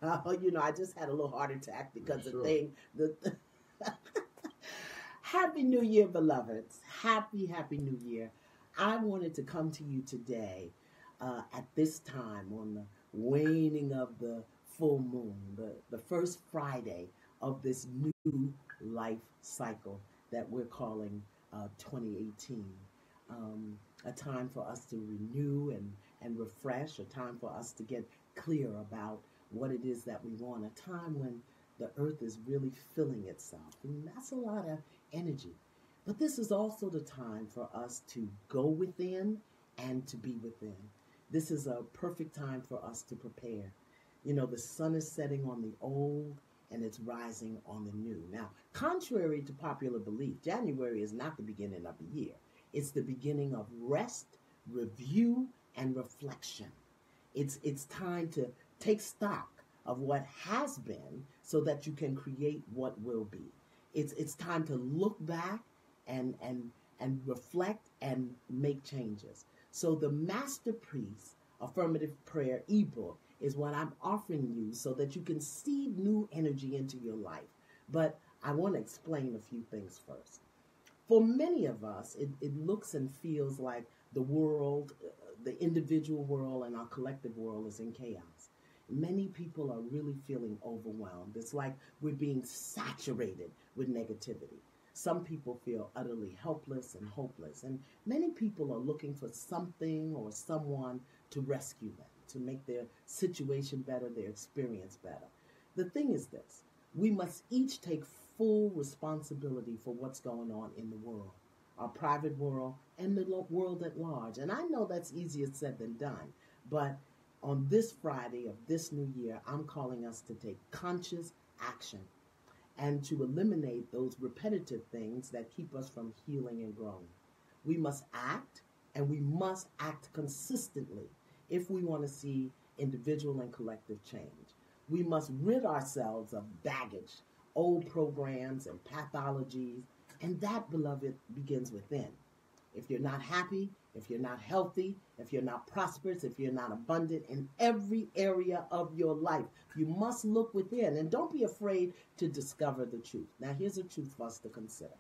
I just had a little heart attack because the Sure. thing, Happy New Year, beloveds. Happy New Year. I wanted to come to you today at this time on the waning of the full moon, the first Friday of this new life cycle that we're calling 2018. A time for us to renew and refresh, a time for us to get clear about what it is that we want, a time when the earth is really filling itself. And that's a lot of energy. But this is also the time for us to go within and to be within. This is a perfect time for us to prepare. The sun is setting on the old and it's rising on the new. Now, contrary to popular belief, January is not the beginning of the year. It's the beginning of rest, review, and reflection. It's time to take stock of what has been so that you can create what will be. It's time to look back and reflect and make changes. So the masterpiece affirmative prayer ebook is what I'm offering you so that you can seed new energy into your life. But I want to explain a few things first. For many of us, it looks and feels like the world, the individual world, and our collective world is in chaos. Many people are really feeling overwhelmed. It's like we're being saturated with negativity. Some people feel utterly helpless and hopeless, and many people are looking for something or someone to rescue them, to make their situation better, their experience better. The thing is this: we must each take full responsibility for what's going on in the world, our private world, and the world at large. And I know that's easier said than done, but on this Friday of this new year, I'm calling us to take conscious action and to eliminate those repetitive things that keep us from healing and growing. We must act, and we must act consistently if we want to see individual and collective change. We must rid ourselves of baggage, old programs, and pathologies, and that, beloved, begins within. If you're not happy, if you're not healthy, if you're not prosperous, if you're not abundant in every area of your life, you must look within and don't be afraid to discover the truth. Now, here's a truth for us to consider.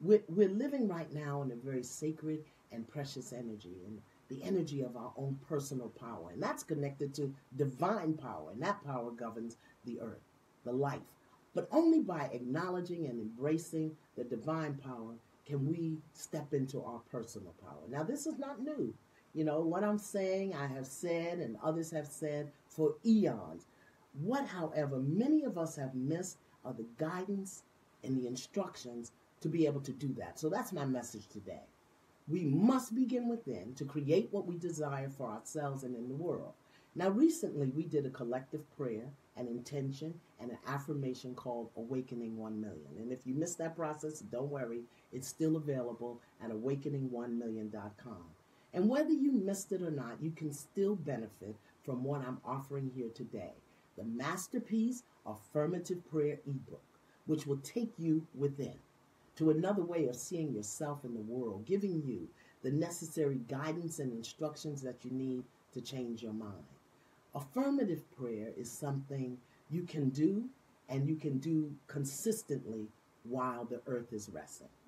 We're living right now in a very sacred and precious energy, and the energy of our own personal power. And that's connected to divine power, and that power governs the earth, the life. But only by acknowledging and embracing the divine power can we step into our personal power. Now, this is not new. What I'm saying, I have said, and others have said for eons. What, however, many of us have missed are the guidance and the instructions to be able to do that. So that's my message today. We must begin within to create what we desire for ourselves and in the world. Now, recently, we did a collective prayer, an intention, and an affirmation called Awakening 1 Million. And if you missed that process, don't worry. It's still available at awakening1million.com. And whether you missed it or not, you can still benefit from what I'm offering here today, the Masterpiece Affirmative Prayer ebook, which will take you within to another way of seeing yourself in the world, giving you the necessary guidance and instructions that you need to change your mind. Affirmative prayer is something you can do, and you can do consistently while the earth is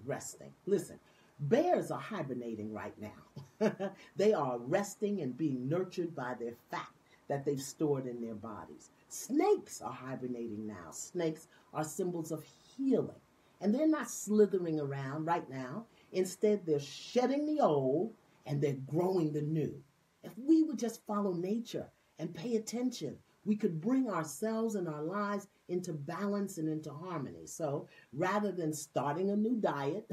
resting. Listen, bears are hibernating right now. They are resting and being nurtured by their fat that they've stored in their bodies. Snakes are hibernating now. Snakes are symbols of healing, and they're not slithering around right now. Instead, they're shedding the old and they're growing the new. If we would just follow nature and pay attention, we could bring ourselves and our lives into balance and into harmony. So rather than starting a new diet,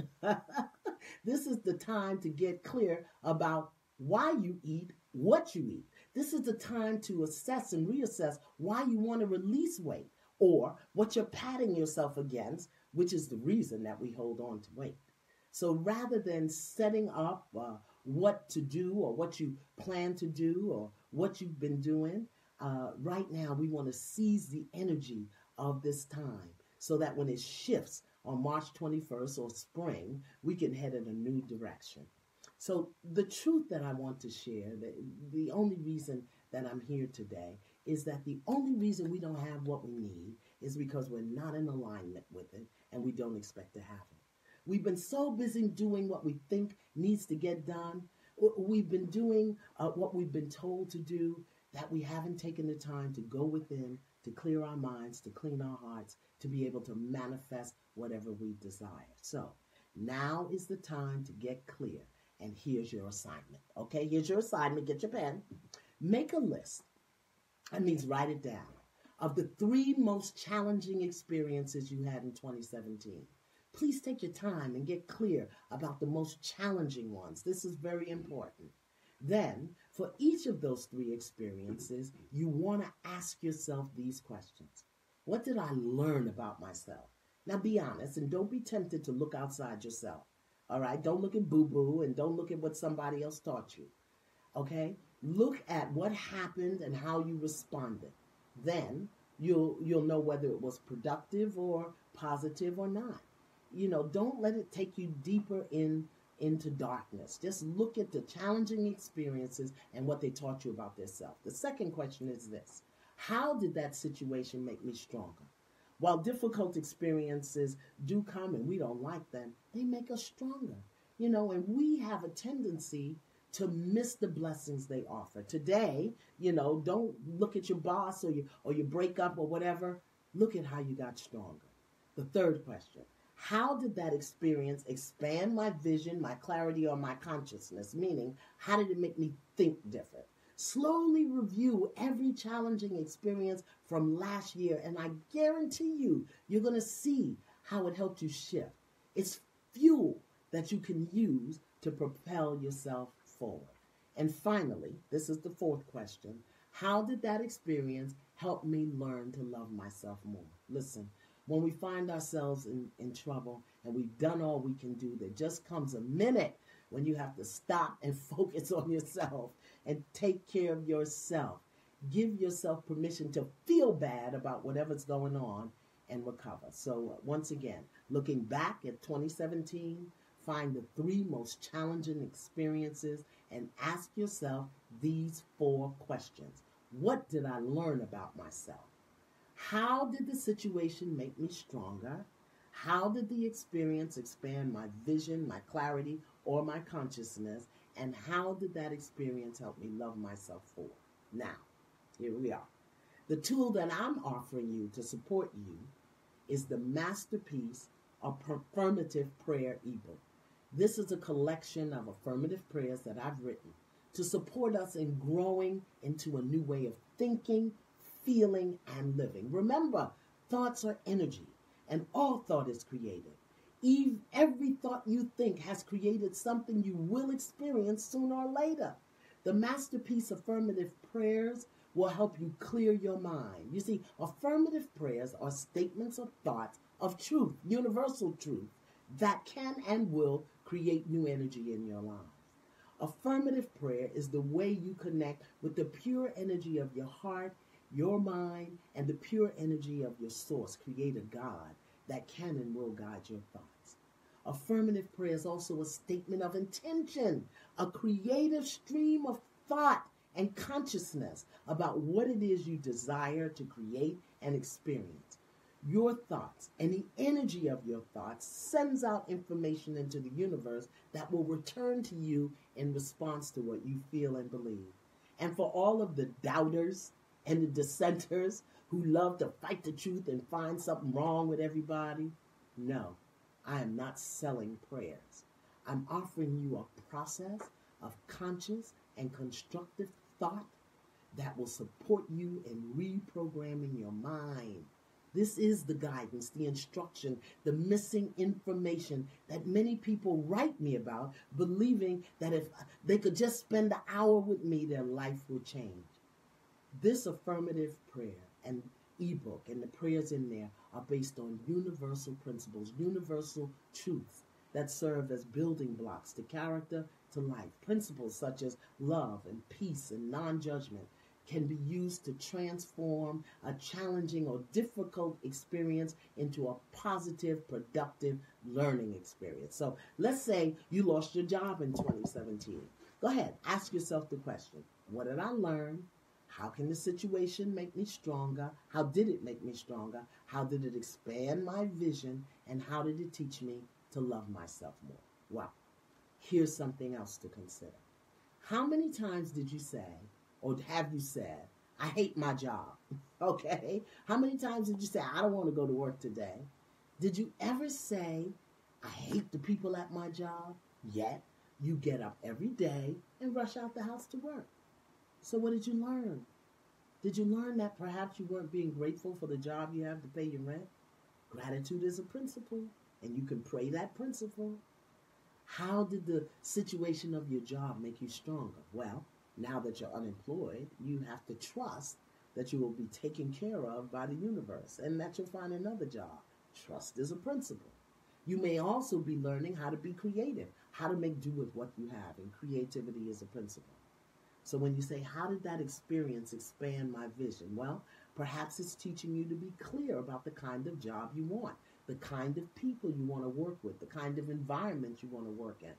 this is the time to get clear about why you eat what you eat. This is the time to assess and reassess why you want to release weight or what you're patting yourself against, which is the reason that we hold on to weight. So rather than setting up what to do or what you plan to do or what you've been doing, right now we want to seize the energy of this time so that when it shifts on March 21st or spring, we can head in a new direction. So the truth that I want to share, the only reason that I'm here today is that the only reason we don't have what we need is because we're not in alignment with it and we don't expect to have it. We've been so busy doing what we think needs to get done. We've been doing what we've been told to do, that we haven't taken the time to go within, to clear our minds, to clean our hearts, to be able to manifest whatever we desire. So now is the time to get clear. And here's your assignment. Okay, here's your assignment. Get your pen. Make a list. That means write it down. Of the 3 most challenging experiences you had in 2017. Please take your time and get clear about the most challenging ones. This is very important. Then, for each of those 3 experiences, you want to ask yourself these questions. What did I learn about myself? Now be honest and don't be tempted to look outside yourself. All right? Don't look at boo-boo and don't look at what somebody else taught you. Okay? Look at what happened and how you responded. Then you'll know whether it was productive or positive or not. Don't let it take you deeper into darkness. Just look at the challenging experiences and what they taught you about themselves. The second question is this: how did that situation make me stronger? While difficult experiences do come and we don't like them, they make us stronger. And we have a tendency to miss the blessings they offer. Today, don't look at your boss or your breakup or whatever. Look at how you got stronger. The third question: how did that experience expand my vision, my clarity, or my consciousness? Meaning, how did it make me think different? Slowly review every challenging experience from last year, and I guarantee you're going to see how it helped you shift. It's fuel that you can use to propel yourself forward. And finally, this is the fourth question: how did that experience help me learn to love myself more? Listen, when we find ourselves in trouble and we've done all we can do, there just comes a minute when you have to stop and focus on yourself and take care of yourself. Give yourself permission to feel bad about whatever's going on and recover. So once again, looking back at 2017, find the 3 most challenging experiences and ask yourself these 4 questions. What did I learn about myself? How did the situation make me stronger? How did the experience expand my vision, my clarity, or my consciousness? And how did that experience help me love myself more? Now, here we are. The tool that I'm offering you to support you is the Masterpiece Affirmative Prayer ebook. This is a collection of affirmative prayers that I've written to support us in growing into a new way of thinking, feeling, and living. Remember, thoughts are energy, and all thought is created. Every thought you think has created something you will experience sooner or later. The Masterpiece Affirmative Prayers will help you clear your mind. You see, affirmative prayers are statements of thoughts of truth, universal truth, that can and will create new energy in your lives. Affirmative prayer is the way you connect with the pure energy of your heart, your mind, and the pure energy of your source, Creator God, that can and will guide your thoughts. Affirmative prayer is also a statement of intention, a creative stream of thought and consciousness about what it is you desire to create and experience. Your thoughts and the energy of your thoughts sends out information into the universe that will return to you in response to what you feel and believe. And for all of the doubters and the dissenters who love to fight the truth and find something wrong with everybody, no, I am not selling prayers. I'm offering you a process of conscious and constructive thought that will support you in reprogramming your mind. This is the guidance, the instruction, the missing information that many people write me about, believing that if they could just spend an hour with me, their life will change. This affirmative prayer and ebook and the prayers in there are based on universal principles, universal truths that serve as building blocks to character, to life. Principles such as love and peace and non-judgment can be used to transform a challenging or difficult experience into a positive, productive learning experience. So let's say you lost your job in 2017. Go ahead, ask yourself the question: what did I learn? How can the situation make me stronger? How did it make me stronger? How did it expand my vision? And how did it teach me to love myself more? Well, here's something else to consider. How many times did you say, or have you said, I hate my job? Okay? How many times did you say, I don't want to go to work today? Did you ever say, I hate the people at my job? Yet, you get up every day and rush out the house to work. So what did you learn? Did you learn that perhaps you weren't being grateful for the job you have to pay your rent? Gratitude is a principle, and you can pray that principle. How did the situation of your job make you stronger? Well, now that you're unemployed, you have to trust that you will be taken care of by the universe and that you'll find another job. Trust is a principle. You may also be learning how to be creative, how to make do with what you have, and creativity is a principle. So when you say, how did that experience expand my vision? Well, perhaps it's teaching you to be clear about the kind of job you want, the kind of people you want to work with, the kind of environment you want to work in.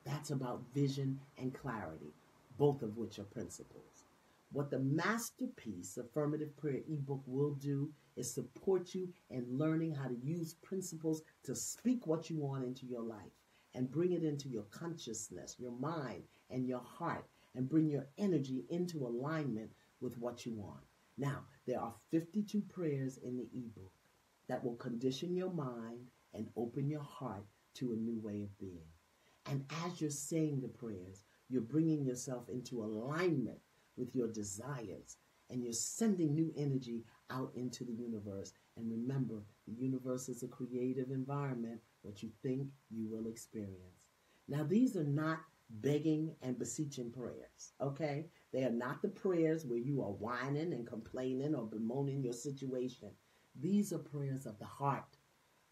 That's about vision and clarity, both of which are principles. What the Masterpiece Affirmative Prayer ebook will do is support you in learning how to use principles to speak what you want into your life and bring it into your consciousness, your mind, and your heart, and bring your energy into alignment with what you want. Now, there are 52 prayers in the ebook that will condition your mind and open your heart to a new way of being. And as you're saying the prayers, you're bringing yourself into alignment with your desires, and you're sending new energy out into the universe. And remember, the universe is a creative environment. What you think, you will experience. Now, these are not begging and beseeching prayers, okay? They are not the prayers where you are whining and complaining or bemoaning your situation. These are prayers of the heart,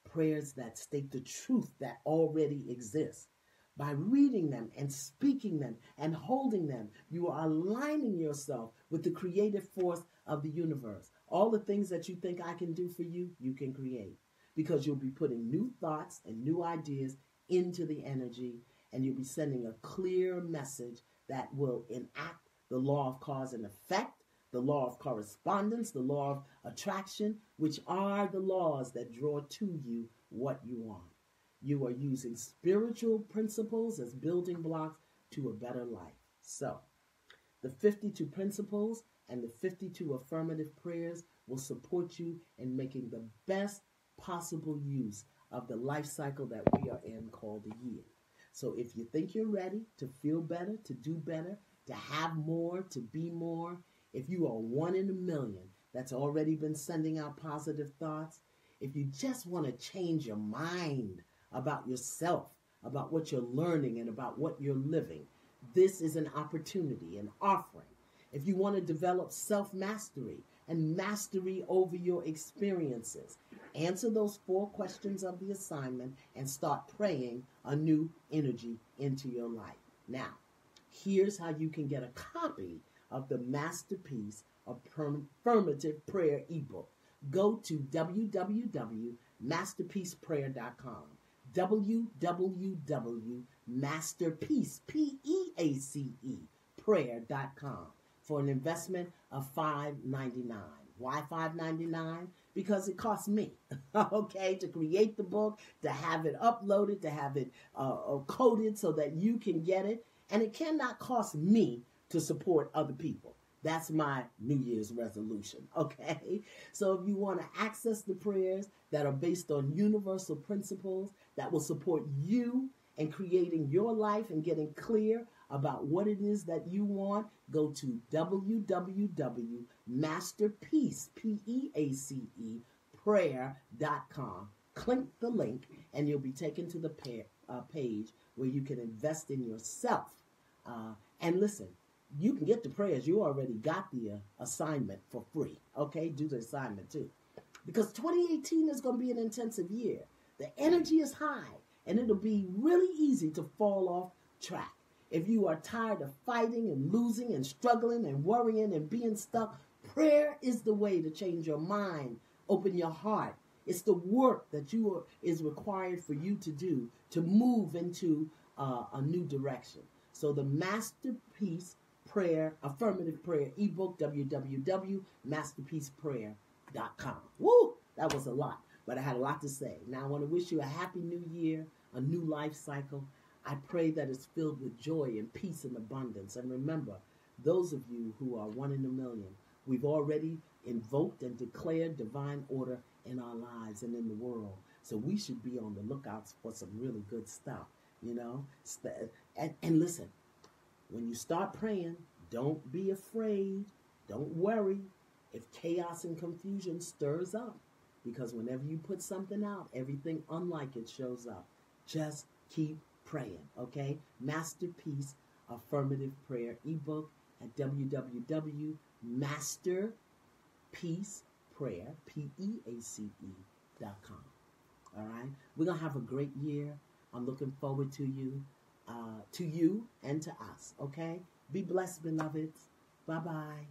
prayers that state the truth that already exists. By reading them and speaking them and holding them, you are aligning yourself with the creative force of the universe. All the things that you think I can do for you, you can create, because you'll be putting new thoughts and new ideas into the energy, and you'll be sending a clear message that will enact the law of cause and effect, the law of correspondence, the law of attraction, which are the laws that draw to you what you want. You are using spiritual principles as building blocks to a better life. So, the 52 principles and the 52 affirmative prayers will support you in making the best possible use of the life cycle that we are in called a year. So if you think you're ready to feel better, to do better, to have more, to be more, if you are one in a million that's already been sending out positive thoughts, if you just want to change your mind about yourself, about what you're learning, and about what you're living, this is an opportunity, an offering. If you want to develop self-mastery and mastery over your experiences, answer those 4 questions of the assignment and start praying a new energy into your life. Now, here's how you can get a copy of the Masterpiece Affirmative Prayer ebook. Go to www.masterpieceprayer.com. www.masterpiece, P-E-A-C-E, prayer.com for an investment of $5.99. Why $5.99? Because it costs me, okay, to create the book, to have it uploaded, to have it coded so that you can get it. And it cannot cost me to support other people. That's my New Year's resolution, okay? So if you want to access the prayers that are based on universal principles that will support you in creating your life and getting clear about what it is that you want, go to www.masterpiece, P-E-A-C-E, prayer.com. Click the link and you'll be taken to the page where you can invest in yourself. And listen, you can get the prayers. You already got the assignment for free. Okay, do the assignment too. Because 2018 is going to be an intensive year. The energy is high, and it'll be really easy to fall off track. If you are tired of fighting and losing and struggling and worrying and being stuck, prayer is the way to change your mind, open your heart. It's the work that is required for you to do to move into a new direction. So the Masterpiece prayer, affirmative prayer ebook, www.masterpieceprayer.com. Woo! That was a lot, but I had a lot to say. Now I want to wish you a happy new year, a new life cycle. I pray that it's filled with joy and peace and abundance. And remember, those of you who are one in a million, we've already invoked and declared divine order in our lives and in the world. So we should be on the lookout for some really good stuff, you know. And listen, when you start praying, don't be afraid. Don't worry if chaos and confusion stirs up. Because whenever you put something out, everything unlike it shows up. Just keep praying, okay? Masterpiece Affirmative Prayer ebook at www.masterpieceprayer.com. All right? We're going to have a great year. I'm looking forward to you and to us, okay? Be blessed, beloveds. Bye-bye.